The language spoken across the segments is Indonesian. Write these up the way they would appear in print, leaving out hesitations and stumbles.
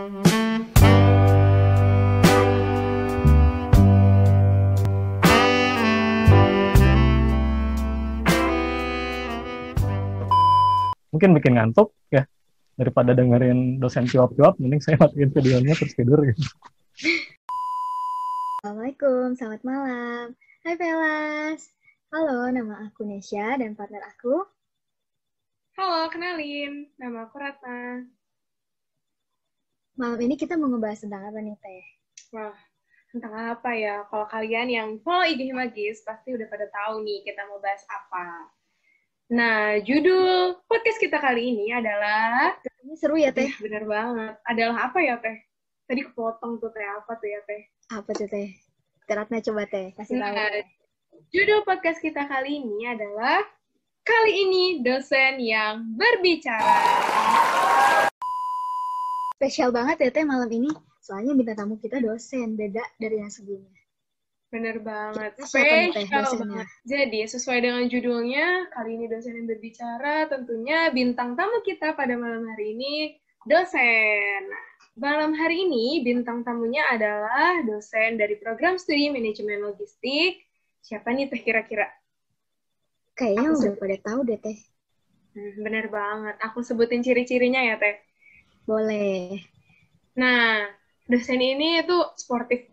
Mungkin bikin ngantuk ya, daripada dengerin dosen cuap-cuap, mending saya matiin videonya terus tidur gitu. Assalamualaikum, selamat malam. Hai Velas. Halo, nama aku Nesya dan partner aku. Halo, kenalin. Nama aku Ratna. Malam ini kita mau ngebahas tentang apa nih, Teh? Wah, tentang apa ya? Kalau kalian yang follow IG Magis, pasti udah pada tahu nih kita mau bahas apa. Nah, judul podcast kita kali ini adalah... Ini seru ya, Teh? Bener banget. Adalah apa ya, Teh? Tadi kepotong tuh, Teh. Apa tuh ya, Teh? Apa tuh, Teh? Ratna coba, Teh. Kasih tahu. Judul podcast kita kali ini adalah kali ini dosen yang berbicara. Spesial banget ya, Teh, malam ini. Soalnya bintang tamu kita dosen, beda dari yang sebelumnya. Bener banget, Spesial banget. Jadi, sesuai dengan judulnya, kali ini dosen yang berbicara, tentunya bintang tamu kita pada malam hari ini, dosen. Malam hari ini, bintang tamunya adalah dosen dari program studi manajemen logistik. Siapa nih Teh kira-kira? Kayaknya udah pada tahu deh, Teh. Bener banget. Aku sebutin ciri-cirinya ya, Teh. Boleh. Nah, dosen ini tuh sporty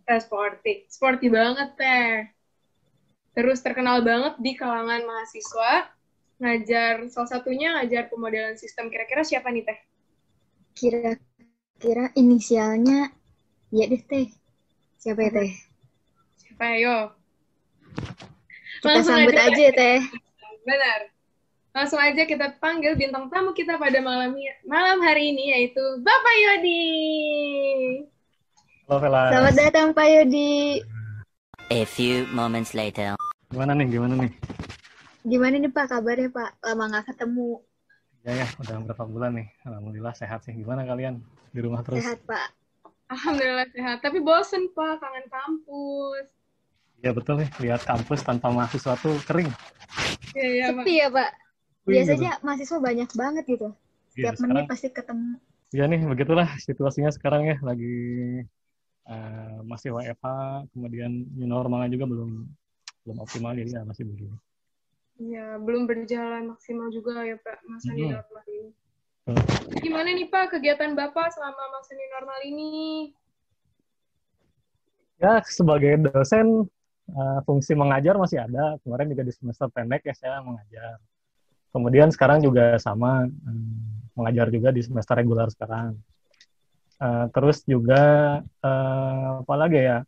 banget, Teh. Terus terkenal banget di kalangan mahasiswa. Salah satunya ngajar pemodelan sistem. Kira-kira siapa nih, Teh? Kira-kira inisialnya, ya deh, Teh. Siapa ya, Teh? Siapa ya, yo? Kita sambut aja, Teh. Benar. Langsung aja kita panggil bintang tamu kita pada malam hari ini, yaitu Bapak Yodi. Halo, Velas. Selamat datang, Pak Yodi. A few moments later. Gimana nih? Gimana nih, Pak, kabarnya, Pak? Lama nggak ketemu. Ya, udah berapa bulan nih. Alhamdulillah sehat sih. Gimana kalian? Di rumah terus? Sehat, Pak. Alhamdulillah sehat. Tapi bosen, Pak. Kangen kampus. Ya betul nih. Lihat kampus tanpa mahasiswa tuh kering. Iya, Sepi ya, Pak? Biasanya mahasiswa banyak banget gitu. Setiap menit pasti ketemu. Ya nih, begitulah situasinya sekarang ya. Lagi masih WFH, kemudian new normalnya juga belum optimal, jadi ya masih begini. Ya, belum berjalan maksimal juga ya Pak, masa new normal ini. Gimana nih Pak kegiatan Bapak selama masa new normal ini? Ya, sebagai dosen, fungsi mengajar masih ada. Kemarin juga di semester pendek ya saya mengajar. Kemudian sekarang juga sama, mengajar juga di semester reguler sekarang. Terus juga, apa lagi ya,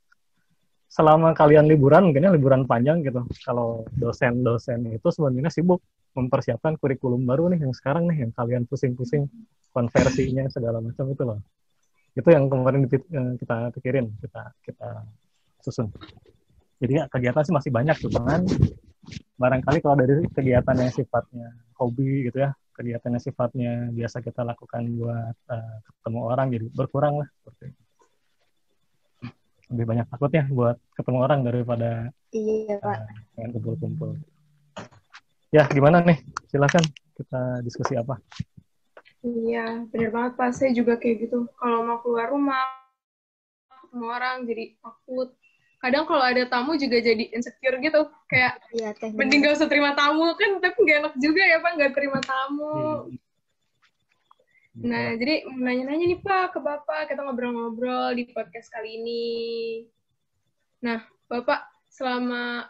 selama kalian liburan, mungkinnya liburan panjang gitu, kalau dosen-dosen itu sebenarnya sibuk mempersiapkan kurikulum baru nih, yang sekarang nih, yang kalian pusing-pusing, konversinya, segala macam itu loh. Itu yang kemarin kita pikirin, kita susun. Jadi ya, kegiatan sih masih banyak, cuman barangkali kalau dari kegiatan yang sifatnya hobi gitu ya, kegiatan yang sifatnya biasa kita lakukan buat ketemu orang, jadi berkurang lah seperti itu. Lebih banyak takutnya buat ketemu orang daripada pengen kumpul-kumpul. Ya, gimana nih? Silakan kita diskusi apa. Iya, benar banget Pak. Saya juga kayak gitu. Kalau mau keluar rumah, ketemu orang jadi takut. Kadang kalau ada tamu juga jadi insecure gitu. Kayak, mending gak usah terima tamu. Kan tapi gak enak juga ya Pak, gak terima tamu. Nah, jadi nanya-nanya nih Pak ke Bapak. Kita ngobrol-ngobrol di podcast kali ini. Nah, Bapak selama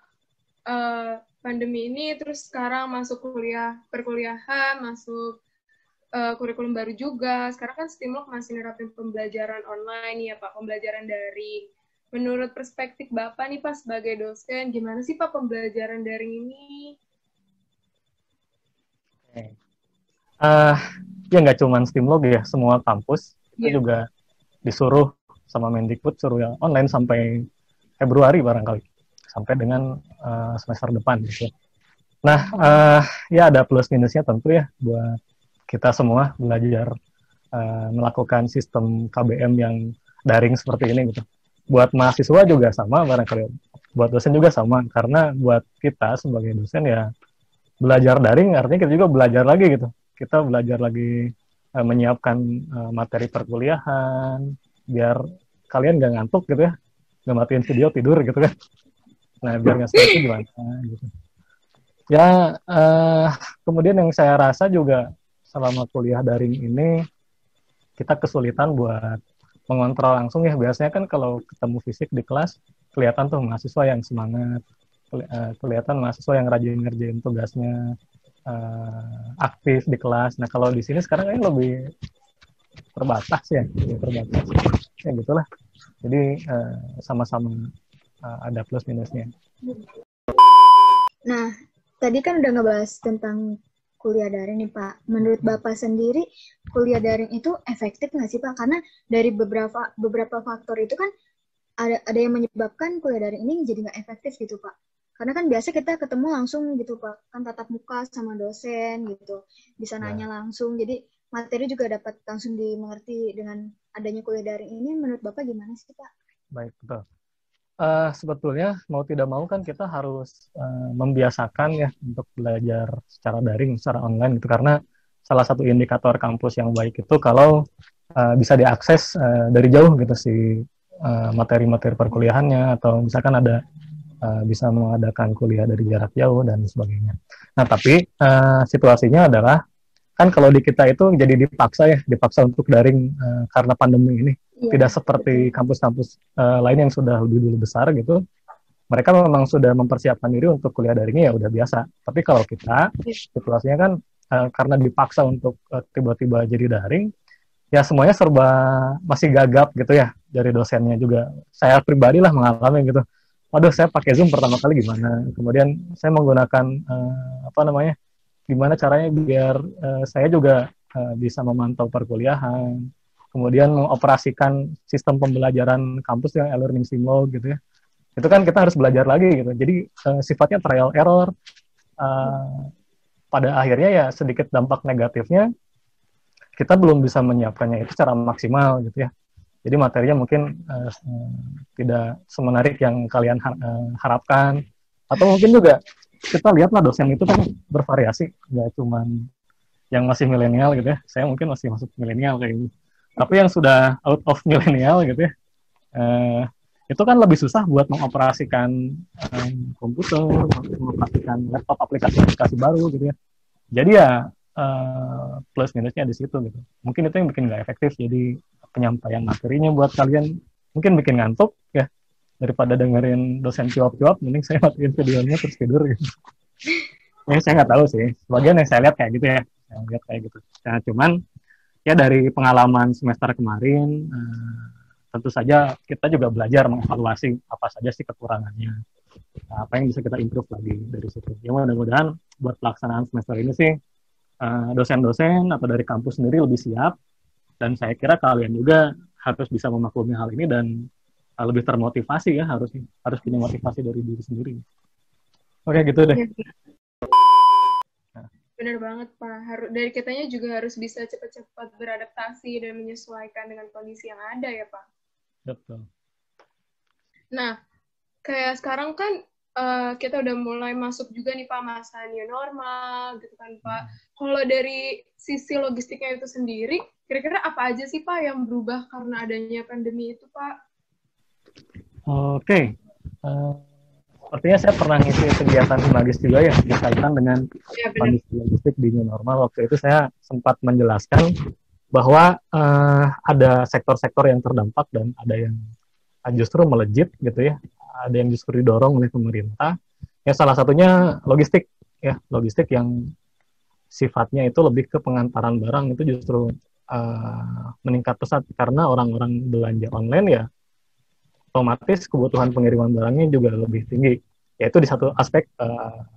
pandemi ini, terus sekarang masuk perkuliahan, masuk kurikulum baru juga. Sekarang kan Stimlok masih nerapin pembelajaran online ya Pak, pembelajaran daring. Menurut perspektif Bapak nih Pak sebagai dosen, gimana sih Pak pembelajaran daring ini? Ya nggak cuma Stimlok ya, semua kampus itu juga disuruh sama Mendikbud suruh yang online sampai Februari barangkali, sampai dengan semester depan gitu. Nah, ya ada plus minusnya tentu ya buat kita semua belajar melakukan sistem KBM yang daring seperti ini gitu. Buat mahasiswa juga sama barangkali, buat dosen juga sama, karena buat kita sebagai dosen ya belajar daring artinya kita juga belajar lagi gitu. Kita belajar lagi menyiapkan materi perkuliahan, biar kalian nggak ngantuk gitu ya, nggak matiin video tidur gitu kan. Nah, biar nggak stres itu gimana gitu. Ya, kemudian yang saya rasa juga selama kuliah daring ini, kita kesulitan buat mengontrol langsung ya. Biasanya kan kalau ketemu fisik di kelas, kelihatan tuh mahasiswa yang semangat, kelihatan mahasiswa yang rajin ngerjain tugasnya, aktif di kelas. Nah, kalau di sini sekarang kayaknya lebih terbatas ya, ya gitulah. Jadi sama-sama ada plus minusnya. Nah, tadi kan udah ngebahas tentang kuliah daring nih Pak. Menurut Bapak sendiri, kuliah daring itu efektif nggak sih Pak? Karena dari beberapa faktor itu kan ada yang menyebabkan kuliah daring ini jadi nggak efektif gitu Pak. Karena kan biasa kita ketemu langsung gitu Pak, kan tatap muka sama dosen gitu, bisa nanya langsung, jadi materi juga dapat langsung dimengerti. Dengan adanya kuliah daring ini, menurut Bapak gimana sih Pak? Baik, betul. Sebetulnya mau tidak mau kan kita harus membiasakan ya untuk belajar secara daring, secara online gitu, karena salah satu indikator kampus yang baik itu kalau bisa diakses dari jauh gitu sih materi-materi perkuliahannya, atau misalkan ada bisa mengadakan kuliah dari jarak jauh dan sebagainya. Nah, tapi situasinya adalah kan kalau di kita itu jadi dipaksa untuk daring karena pandemi ini. Tidak seperti kampus-kampus lain yang sudah lebih dulu besar gitu. Mereka memang sudah mempersiapkan diri untuk kuliah daringnya, ya udah biasa. Tapi kalau kita situasinya kan karena dipaksa untuk tiba-tiba jadi daring, ya semuanya serba masih gagap gitu ya, dari dosennya juga. Saya pribadi lah mengalami gitu. Waduh, saya pakai Zoom pertama kali gimana? Kemudian saya menggunakan gimana caranya biar saya juga bisa memantau perkuliahan, kemudian mengoperasikan sistem pembelajaran kampus yang e-learning simulog gitu ya. Itu kan kita harus belajar lagi gitu. Jadi sifatnya trial error. Pada akhirnya ya sedikit dampak negatifnya, kita belum bisa menyiapkannya itu secara maksimal gitu ya. Jadi materinya mungkin tidak semenarik yang kalian harapkan. Atau mungkin juga kita lihatlah dosen itu kan bervariasi, nggak cuma yang masih milenial gitu ya. Saya mungkin masih masuk milenial kayak gitu. Tapi yang sudah out of milenial gitu ya, itu kan lebih susah buat mengoperasikan komputer, mengoperasikan laptop, aplikasi-aplikasi baru gitu ya. Jadi ya plus minusnya di situ gitu. Mungkin itu yang bikin nggak efektif. Jadi penyampaian materinya buat kalian mungkin bikin ngantuk ya, daripada dengerin dosen cuap-cuap, mending saya matiin videonya terus tidur gitu. Ya, saya nggak tahu sih, sebagian yang saya lihat kayak gitu ya, Nah, cuman ya dari pengalaman semester kemarin, tentu saja kita juga belajar mengevaluasi apa saja sih kekurangannya, apa yang bisa kita improve lagi dari situ. Ya mudah-mudahan buat pelaksanaan semester ini sih dosen-dosen atau dari kampus sendiri lebih siap. Dan saya kira kalian juga harus bisa memaklumi hal ini dan lebih termotivasi ya, harus punya motivasi dari diri sendiri. Oke, gitu deh. Benar banget Pak. Dari kitanya juga harus bisa cepat-cepat beradaptasi dan menyesuaikan dengan kondisi yang ada ya Pak. Betul. Nah, kayak sekarang kan kita udah mulai masuk juga nih Pak masa new normal gitu kan Pak. Kalau dari sisi logistiknya itu sendiri, kira-kira apa aja sih Pak yang berubah karena adanya pandemi itu Pak? Oke. Sepertinya saya pernah ngisi kegiatan Himagis juga ya, berkaitan dengan kondisi logistik di new normal. Waktu itu saya sempat menjelaskan bahwa ada sektor-sektor yang terdampak dan ada yang justru melejit gitu ya. Ada yang justru didorong oleh pemerintah. Ya salah satunya logistik ya, logistik yang sifatnya itu lebih ke pengantaran barang, itu justru meningkat pesat karena orang-orang belanja online ya, otomatis kebutuhan pengiriman barangnya juga lebih tinggi. Yaitu di satu aspek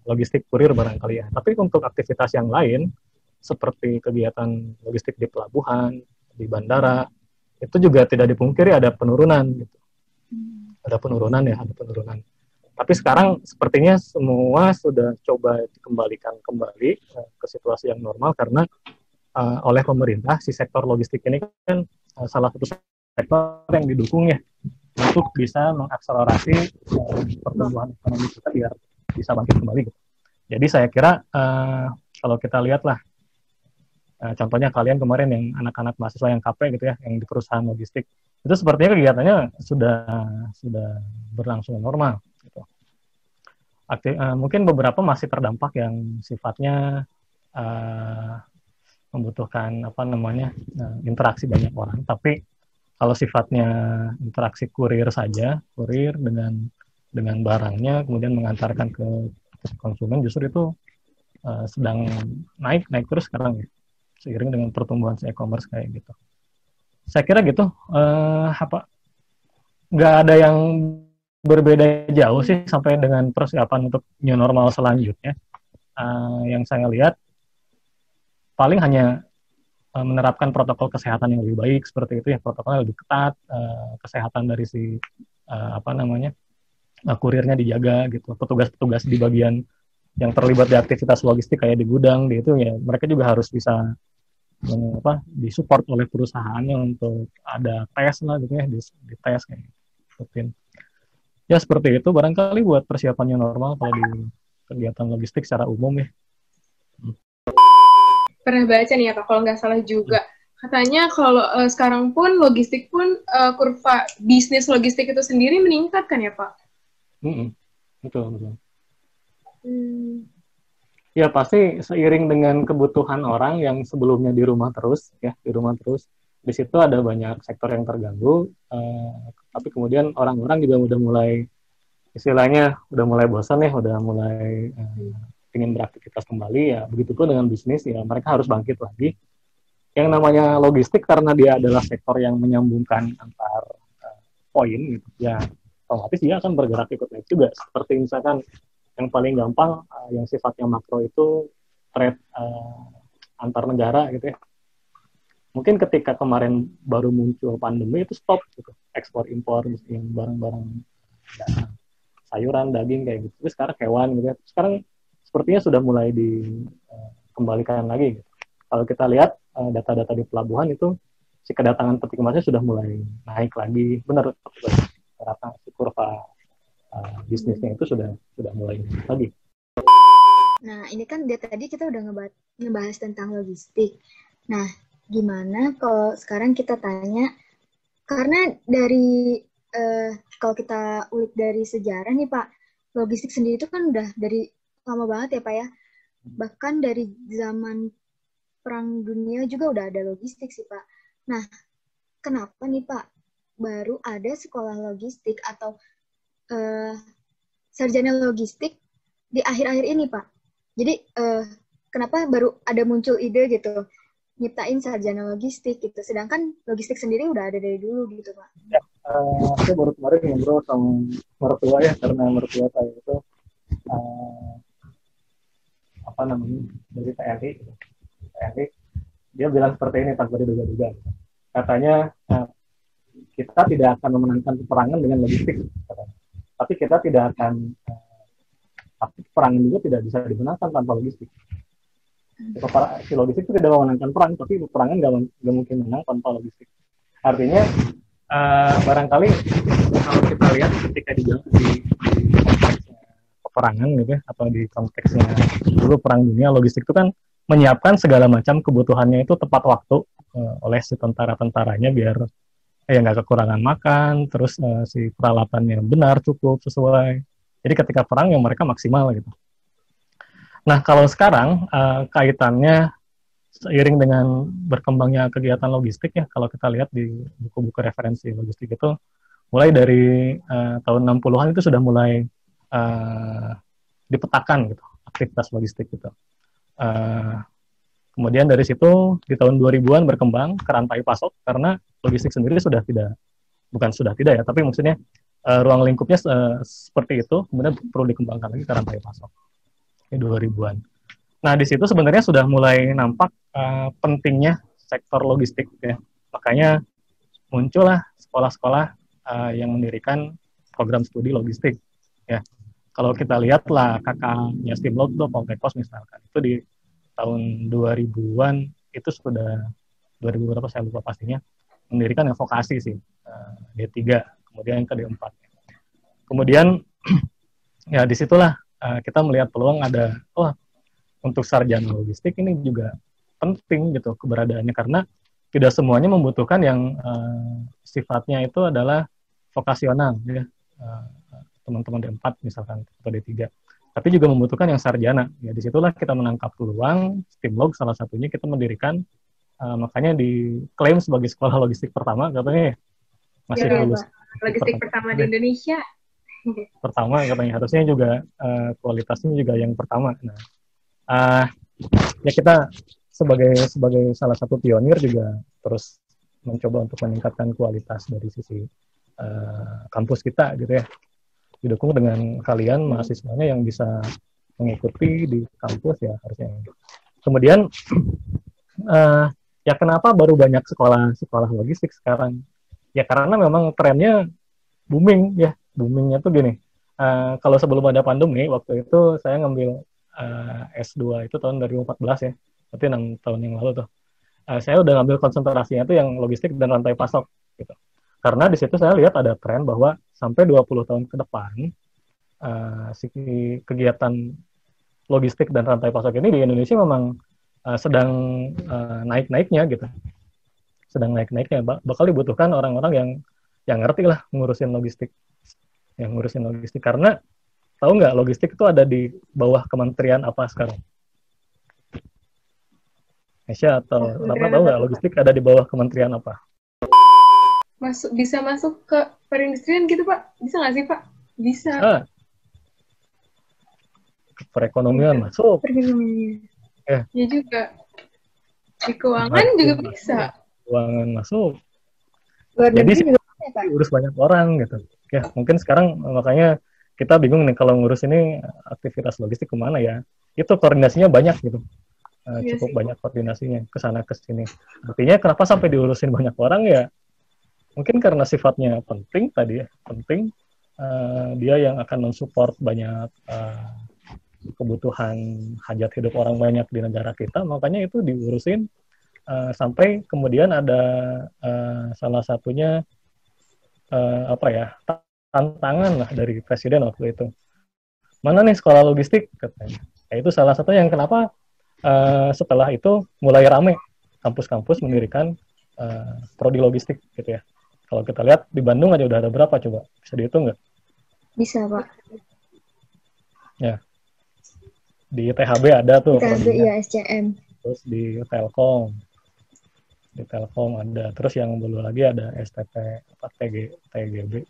logistik kurir barangkali ya. Tapi untuk aktivitas yang lain seperti kegiatan logistik di pelabuhan, di bandara, itu juga tidak dipungkiri ada penurunan gitu. Ada penurunan. Tapi sekarang sepertinya semua sudah coba dikembalikan kembali ke situasi yang normal karena oleh pemerintah, si sektor logistik ini kan salah satu sektor yang didukung ya untuk bisa mengakselerasi pertumbuhan ekonomi kita biar bisa bangkit kembali. Jadi saya kira kalau kita lihatlah Contohnya kalian kemarin yang anak-anak mahasiswa yang KP gitu ya, yang di perusahaan logistik, itu sepertinya kegiatannya sudah berlangsung normal. Gitu. Mungkin beberapa masih terdampak yang sifatnya membutuhkan interaksi banyak orang, tapi kalau sifatnya interaksi kurir saja, kurir dengan barangnya kemudian mengantarkan ke konsumen, justru itu sedang naik terus sekarang ya, seiring dengan pertumbuhan e-commerce kayak gitu. Saya kira gitu, nggak ada yang berbeda jauh sih sampai dengan persiapan untuk new normal selanjutnya. Yang saya lihat paling hanya menerapkan protokol kesehatan yang lebih baik seperti itu ya, protokolnya lebih ketat, kesehatan dari si kurirnya dijaga gitu, petugas-petugas di bagian yang terlibat di aktivitas logistik kayak di gudang di itu ya, mereka juga harus bisa disupport oleh perusahaannya untuk ada tes lah gitu ya, di tes kayak rutin. Ya seperti itu barangkali buat persiapannya normal kalau di kegiatan logistik secara umum ya. Pernah baca nih ya Pak, kalau nggak salah juga. Katanya kalau sekarang pun logistik pun kurva bisnis logistik itu sendiri meningkat kan ya Pak? Betul. Ya pasti seiring dengan kebutuhan orang yang sebelumnya di rumah terus, di situ ada banyak sektor yang terganggu, tapi kemudian orang-orang juga udah mulai bosan ya, udah mulai ingin beraktivitas kembali ya, begitupun dengan bisnis ya, mereka harus bangkit lagi. Yang namanya logistik karena dia adalah sektor yang menyambungkan antar poin gitu, ya otomatis dia akan bergerak ikut naik juga. Seperti misalkan yang paling gampang, yang sifatnya makro itu trade antar negara gitu ya. Mungkin ketika kemarin baru muncul pandemi itu stop gitu, ekspor impor yang barang-barang sayuran, daging kayak gitu. Terus sekarang hewan gitu ya. Sekarang sepertinya sudah mulai dikembalikan lagi gitu. Kalau kita lihat data-data di pelabuhan itu si kedatangan peti kemasnya sudah mulai naik lagi. Benar, rata kurva bisnisnya itu sudah mulai lagi. Nah, ini kan tadi kita udah ngebahas tentang logistik. Nah, gimana kalau sekarang kita tanya, karena dari kalau kita ulik dari sejarah nih Pak, logistik sendiri itu kan udah dari lama banget ya Pak ya. Bahkan dari zaman Perang Dunia juga udah ada logistik sih Pak. Nah, kenapa nih Pak baru ada sekolah logistik atau sarjana logistik di akhir-akhir ini Pak? Jadi kenapa baru ada muncul ide gitu nyiptain sarjana logistik gitu, sedangkan logistik sendiri udah ada dari dulu gitu Pak? Ya, saya baru kemarin ngobrol sama mertua ya, karena mertua saya itu dari TNI, dia bilang seperti ini tanpa diduga-duga. Katanya kita tidak akan memenangkan peperangan dengan logistik, katanya. Tapi kita tidak akan, tapi peperangan juga tidak bisa dimenangkan tanpa logistik. Si logistik itu tidak memenangkan perang, tapi peperangan nggak mungkin menang tanpa logistik. Artinya barangkali kalau kita lihat ketika di konteksnya peperangan gitu ya, atau di konteksnya dulu perang dunia, logistik itu kan menyiapkan segala macam kebutuhannya itu tepat waktu oleh si tentara-tentaranya biar nggak kekurangan makan, terus si peralatannya benar, cukup, sesuai. Jadi ketika perang yang mereka maksimal gitu. Nah kalau sekarang kaitannya seiring dengan berkembangnya kegiatan logistik ya, kalau kita lihat di buku-buku referensi logistik itu, mulai dari tahun 60-an itu sudah mulai dipetakan gitu, aktivitas logistik gitu. Kemudian dari situ di tahun 2000-an berkembang ke rantai pasok, karena logistik sendiri tapi maksudnya ruang lingkupnya seperti itu, kemudian perlu dikembangkan lagi ke rantai pasok di 2000-an. Nah di situ sebenarnya sudah mulai nampak pentingnya sektor logistik ya. Makanya muncullah sekolah-sekolah yang mendirikan program studi logistik ya. Kalau kita lihatlah kakaknya Steve Lott tuh, Poltekos misalkan, itu di tahun 2000-an itu sudah 2000 berapa saya lupa pastinya, mendirikan yang vokasi sih, D3, kemudian yang ke D4. Kemudian ya disitulah kita melihat peluang ada, untuk sarjana logistik ini juga penting gitu keberadaannya, karena tidak semuanya membutuhkan yang sifatnya itu adalah vokasional ya, teman-teman D4 misalkan atau D3, tapi juga membutuhkan yang sarjana ya. Disitulah kita menangkap peluang. Stimlog salah satunya kita mendirikan, makanya diklaim sebagai sekolah logistik pertama katanya ya, masih Ya, lulus logistik pertama di Indonesia. pertama katanya, harusnya juga kualitasnya juga yang pertama. Nah, ya kita sebagai salah satu pionir juga terus mencoba untuk meningkatkan kualitas dari sisi kampus kita gitu ya, didukung dengan kalian mahasiswanya yang bisa mengikuti di kampus ya harusnya. Kemudian ya kenapa baru banyak sekolah logistik sekarang? Ya karena memang trennya booming ya. Boomingnya tuh gini, kalau sebelum ada pandemi, waktu itu saya ngambil S2 itu tahun 2014 ya, berarti 6 tahun yang lalu tuh. Saya udah ngambil konsentrasinya tuh yang logistik dan rantai pasok gitu. Karena di situ saya lihat ada tren bahwa sampai 20 tahun ke depan, si kegiatan logistik dan rantai pasok ini di Indonesia memang sedang naik-naiknya gitu. Sedang naik-naiknya, bakal dibutuhkan orang-orang yang ngerti lah ngurusin logistik. Karena tahu nggak, logistik itu ada di bawah kementerian apa sekarang? Nesya atau apa, tahu nggak logistik ada di bawah kementerian apa? Bisa masuk ke perindustrian gitu Pak? Bisa nggak sih Pak? Bisa. Perekonomian masuk. Ya juga. Di keuangan juga bisa. Keuangan masuk. Jadi sih urus banyak orang gitu. Ya mungkin sekarang makanya kita bingung nih kalau ngurus ini aktivitas logistik kemana ya. Itu koordinasinya banyak gitu. Cukup banyak koordinasinya kesana kesini. Artinya kenapa sampai diurusin banyak orang ya? Mungkin karena sifatnya penting tadi ya, penting. Dia yang akan mensupport banyak kebutuhan hajat hidup orang banyak di negara kita, makanya itu diurusin sampai kemudian ada salah satunya tantangan lah dari presiden waktu itu. Mana nih sekolah logistik katanya. Ya, itu salah satu yang kenapa setelah itu mulai rame kampus-kampus mendirikan prodi logistik gitu ya. Kalau kita lihat di Bandung aja udah ada berapa coba? Bisa dihitung nggak? Bisa, Pak. Ya. Di THB ada tuh. THB ya, SCM. Terus di Telkom. Di Telkom ada. Terus yang belum lagi ada STT, TGB.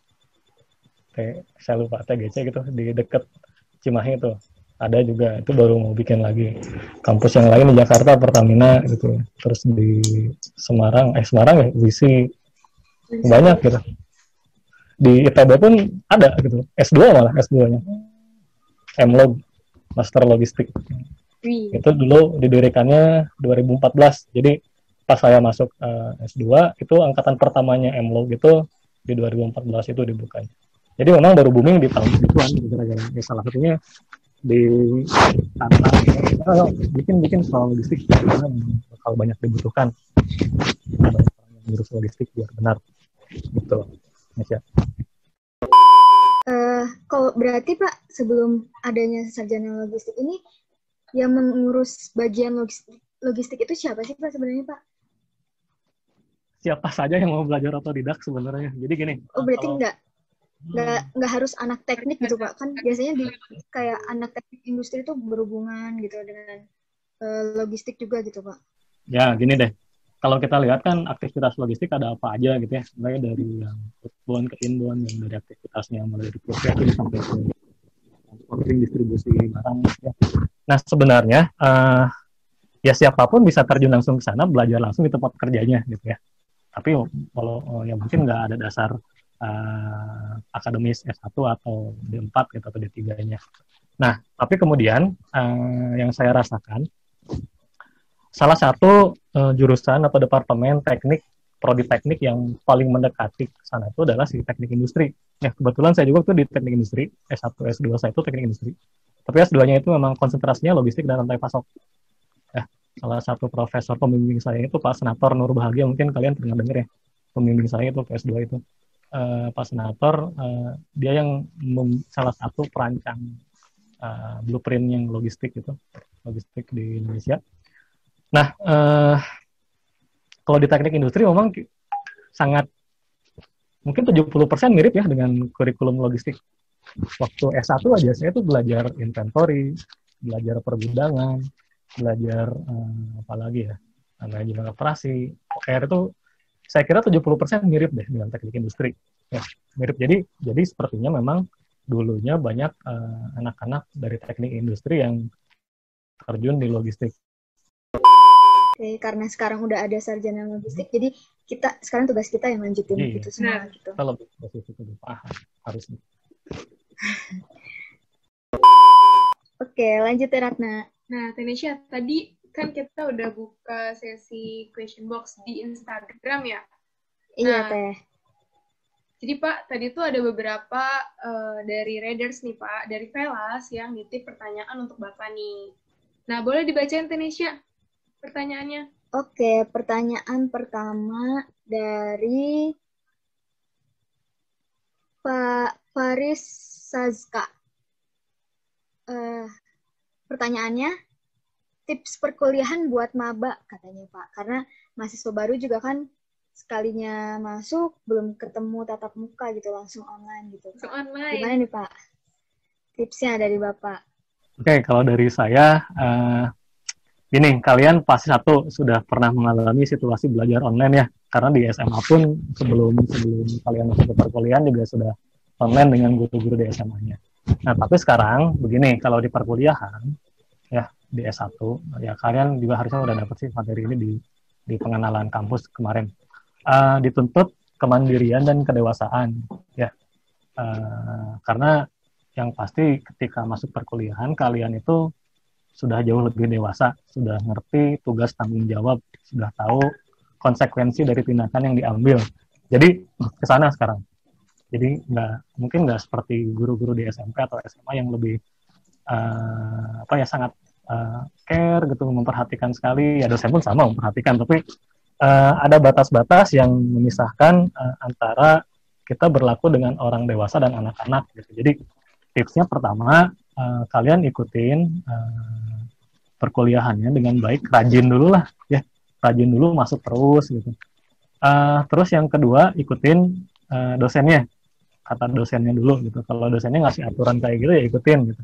Saya lupa, TGC gitu. Di deket Cimahi itu. Ada juga. Itu baru mau bikin lagi. Kampus yang lain di Jakarta, Pertamina gitu. Terus di Semarang ya, WISI. Banyak gitu. Di ITB pun ada gitu. S2 malah, S2-nya. M-Log, Master Logistik. Itu dulu didirikannya 2014. Jadi pas saya masuk S2, itu angkatan pertamanya M-Log itu di 2014 itu dibukanya. Jadi memang baru booming di tahun segituan, gara-gara salah satunya di Tantan. Kalau bikin soal logistik, karena bakal banyak dibutuhkan. Banyak orang yang ngurus logistik biar benar. Gitu. Ya. Kalau berarti Pak, sebelum adanya sarjana logistik ini, yang mengurus bagian logistik itu siapa sih Pak sebenarnya Pak? Siapa saja yang mau belajar otodidak sebenarnya. Jadi gini. Oh berarti nggak harus anak teknik gitu Pak? Kan biasanya kayak anak teknik industri itu berhubungan gitu dengan logistik juga gitu Pak? Ya gini deh. Kalau kita lihat kan aktivitas logistik ada apa aja gitu ya, mulai dari yang outbound ke inbound, yang dari aktivitasnya mulai dari processing sampai ke transporting, distribusi barang ya. Nah sebenarnya ya siapapun bisa terjun langsung ke sana, belajar langsung di tempat kerjanya gitu ya. Tapi kalau ya mungkin nggak ada dasar akademis S1 atau D4 gitu, atau D3-nya. Nah tapi kemudian yang saya rasakan, salah satu jurusan atau departemen teknik, prodi teknik yang paling mendekati ke sana itu adalah si teknik industri. Ya, kebetulan saya juga tuh di teknik industri, S1, S2 saya itu teknik industri. Tapi S2-nya itu memang konsentrasinya logistik dan rantai pasok. Ya, salah satu profesor pembimbing saya itu Pak Senator Nur Bahagia, mungkin kalian pernah dengar ya, pembimbing saya itu S2 itu. Pak Senator, dia yang salah satu perancang blueprint yang logistik itu, logistik di Indonesia. Nah, kalau di teknik industri memang sangat mungkin 70% mirip ya dengan kurikulum logistik. Waktu S1 aja saya tuh belajar inventory, belajar pergudangan, belajar apa lagi ya, manajemen operasi, OKR itu saya kira 70% mirip deh dengan teknik industri. Ya, mirip. Jadi sepertinya memang dulunya banyak anak-anak dari teknik industri yang terjun di logistik. Oke, karena sekarang udah ada sarjana logistik, jadi kita sekarang tugas kita yang lanjutin gitu semua gitu. Kita lebih spesifik, lebih paham harusnya. Oke, lanjut ya Ratna. Nah, Tanisha, tadi kan kita udah buka sesi question box di Instagram ya? Iya, Nah, Teh. Jadi Pak, tadi tuh ada beberapa dari readers nih Pak, dari Velas yang nitip pertanyaan untuk Bapak nih. Nah, boleh dibacain Tanisha pertanyaannya? Oke, pertanyaan pertama dari Pak Faris Sazka. Pertanyaannya, tips perkuliahan buat maba katanya Pak, karena mahasiswa baru juga kan sekalinya masuk belum ketemu tatap muka gitu, langsung online gitu. Langsung online. Gimana nih Pak? Tipsnya dari Bapak. Oke, kalau dari saya, gini, kalian pasti satu sudah pernah mengalami situasi belajar online ya, karena di SMA pun sebelum kalian masuk ke perkuliahan juga sudah online dengan guru-guru di SMA-nya. Nah, tapi sekarang begini, kalau di perkuliahan ya di S1 ya kalian juga harusnya udah dapat sih materi ini di pengenalan kampus kemarin. Dituntut kemandirian dan kedewasaan ya, karena yang pasti ketika masuk perkuliahan kalian itu sudah jauh lebih dewasa, sudah ngerti tugas tanggung jawab, sudah tahu konsekuensi dari tindakan yang diambil. Jadi ke sana sekarang. Jadi mungkin nggak seperti guru-guru di SMP atau SMA yang lebih sangat care gitu, memperhatikan sekali. Ya dosen pun sama memperhatikan, tapi ada batas-batas yang memisahkan antara kita berlaku dengan orang dewasa dan anak-anak gitu. Jadi tipsnya pertama, kalian ikutin perkuliahannya dengan baik, rajin dulu lah ya, rajin dulu, masuk terus gitu. Terus yang kedua, ikutin dosennya, kata dosennya dulu gitu. Kalau dosennya ngasih aturan kayak gitu ya ikutin gitu.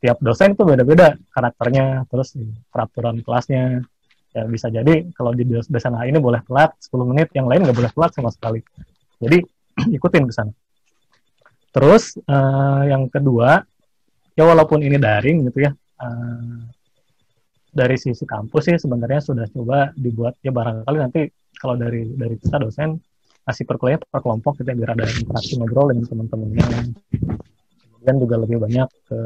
Tiap dosen itu beda-beda karakternya, terus peraturan kelasnya. Ya bisa jadi kalau di dosen A ini boleh telat 10 menit, yang lain nggak boleh telat sama sekali. Jadi ikutin ke sana. Terus yang kedua, ya walaupun ini daring gitu ya, dari sisi kampus sih sebenarnya sudah coba dibuat ya, barangkali nanti kalau dari kita dosen kasih perkuliahan per kelompok gitu ya, biar ada interaksi ngobrol dengan teman-temannya. Kemudian juga lebih banyak ke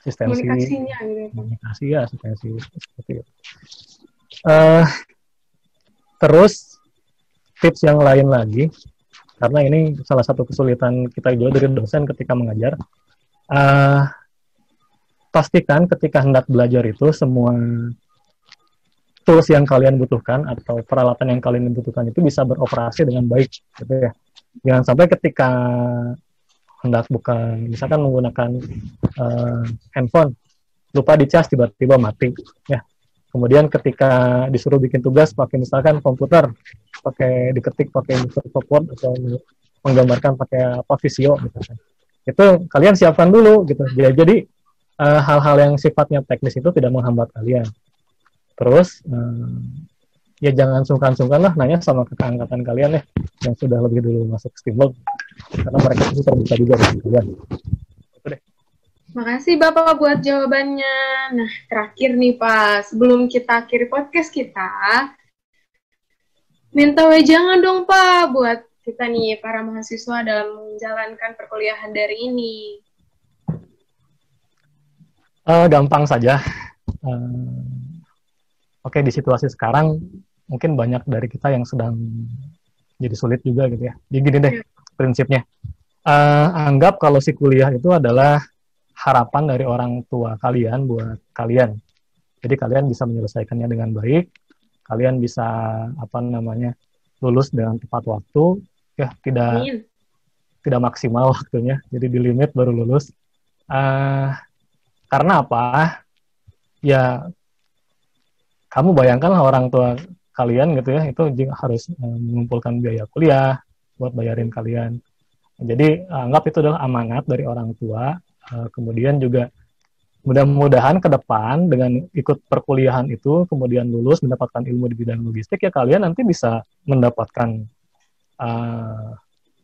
asistensi, komunikasi ya, asistensi seperti itu. Terus tips yang lain lagi, karena ini salah satu kesulitan kita juga dari dosen ketika mengajar, pastikan ketika hendak belajar itu semua tools yang kalian butuhkan atau peralatan yang kalian butuhkan itu bisa beroperasi dengan baik gitu ya. Jangan sampai ketika hendak misalkan menggunakan handphone, lupa dicas tiba-tiba mati ya. Kemudian ketika disuruh bikin tugas pakai misalkan komputer, pakai diketik pakai Microsoft Word atau menggambarkan pakai Visio misalkan, itu kalian siapkan dulu gitu. Jadi hal-hal yang sifatnya teknis itu tidak menghambat kalian. Terus ya jangan sungkan-sungkan lah nanya sama kakak angkatan kalian ya yang sudah lebih dulu masuk STIMLOG, karena mereka itu terbuka juga dengan kalian. Itu deh. Makasih Bapak buat jawabannya. Nah, terakhir nih Pak, sebelum kita akhiri podcast kita, minta wejangan dong Pak buat kita nih para mahasiswa dalam menjalankan perkuliahan dari ini. Gampang saja. Oke, di situasi sekarang mungkin banyak dari kita yang sedang jadi sulit juga gitu ya. Jadi gini deh prinsipnya. Anggap kalau si kuliah itu adalah harapan dari orang tua kalian buat kalian. Jadi kalian bisa menyelesaikannya dengan baik, kalian bisa lulus dengan tepat waktu, ya tidak maksimal waktunya, jadi di limit baru lulus. Karena apa? ya kamu bayangkanlah orang tua kalian gitu ya, itu harus mengumpulkan biaya kuliah buat bayarin kalian. Jadi anggap itu adalah amanat dari orang tua. Kemudian juga mudah-mudahan ke depan dengan ikut perkuliahan itu, kemudian lulus mendapatkan ilmu di bidang logistik, ya kalian nanti bisa mendapatkan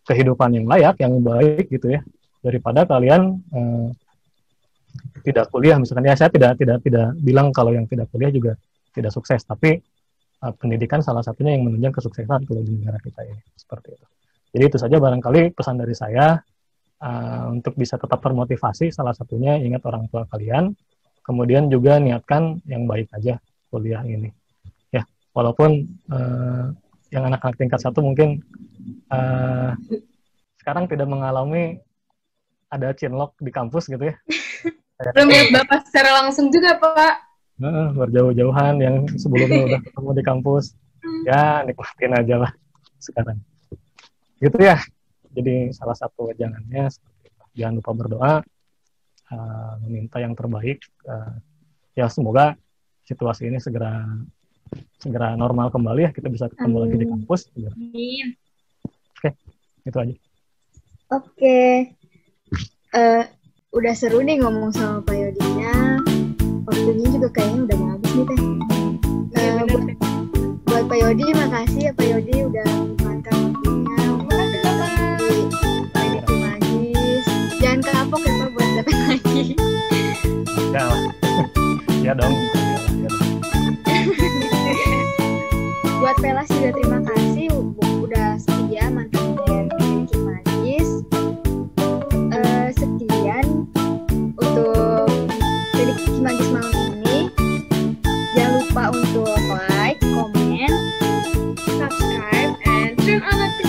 kehidupan yang layak, yang baik gitu ya, daripada kalian tidak kuliah misalkan. Ya saya tidak bilang kalau yang tidak kuliah juga tidak sukses, tapi pendidikan salah satunya yang menunjang kesuksesan kalau di negara kita ini, seperti itu. Jadi itu saja barangkali pesan dari saya. Untuk bisa tetap termotivasi, salah satunya ingat orang tua kalian, kemudian juga niatkan yang baik aja kuliah ini ya, walaupun yang anak-anak tingkat 1 mungkin sekarang tidak mengalami ada chinlock di kampus gitu ya. Belum lihat Bapak secara langsung juga, Pak. Berjauh-jauhan yang sebelumnya udah ketemu di kampus, ya nikmatin aja lah sekarang gitu ya. Jadi salah satu jangannya jangan lupa berdoa, meminta yang terbaik. Ya semoga situasi ini segera normal kembali ya, kita bisa ketemu lagi di kampus. Amin. Oke, itu aja. Oke. Udah seru nih ngomong sama Pak Yodinya. Waktunya juga kayaknya udah mau habis nih Teh. Buat Pak Yodi, makasih ya Pak Yodi udah menyempatkan waktunya. Jangan kapok ya Pak buat datang lagi. Ya dong. Buat Pelas juga terima kasih udah setia mantengin Klinik Magis. Sekian untuk Klinik Magis malam ini. Jangan lupa untuk like, comment, Subscribe and turn on notifications.